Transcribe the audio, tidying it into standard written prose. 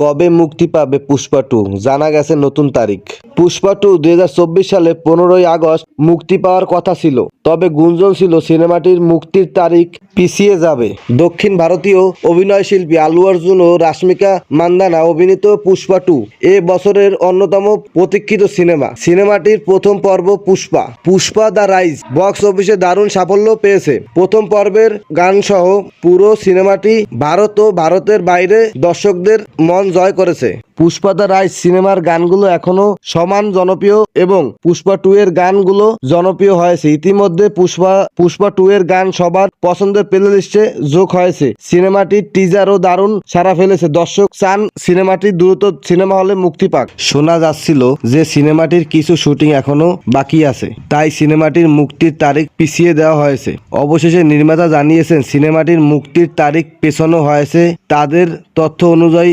কবে মুক্তি পাবে পুষ্পা 2? জানা গেছে নতুন তারিখ। পুষ্পা 2 2024 সালে 15ই আগস্ট মুক্তি পাওয়ার কথা ছিল, তবে গুঞ্জন ছিল সিনেমাটির মুক্তির তারিখ পিছিয়ে যাবে। দক্ষিণ ভারতীয় অভিনয়শিল্পী আল্লু অর্জুন ও রাশমিকা মান্দানা অভিনীত পুষ্পা 2 এ বছরের অন্যতম প্রতীক্ষিত সিনেমা। সিনেমাটির প্রথম পর্ব পুষ্পা দ্য রাইজ বক্স অফিসে দারুণ সাফল্য পেয়েছে। প্রথম পর্বের গানসহ পুরো সিনেমাটি ভারত ও ভারতের বাইরে দর্শকদের মন জয় করেছে। পুষ্পা দ্য রাইজ সিনেমার গানগুলো এখনো সমান জনপ্রিয় এবং পুষ্পা 2 এর গানগুলো জনপ্রিয় হয়েছে। ইতিমধ্যে পুষ্পা 2 এর গান সবার পছন্দের প্লেলিস্টে যোগ হয়েছে। সিনেমাটির টিজারও দারুণ সাড়া ফেলেছে। দর্শক চান সিনেমাটি দ্রুত সিনেমা হলে মুক্তি পাক। শোনা যাচ্ছিল যে সিনেমাটির কিছু শুটিং এখনো বাকি আছে, তাই সিনেমাটির মুক্তির তারিখ পিছিয়ে দেওয়া হয়েছে। অবশেষে নির্মাতা জানিয়েছেন সিনেমাটির মুক্তির তারিখ পেছানো হয়েছে। তাদের তথ্য অনুযায়ী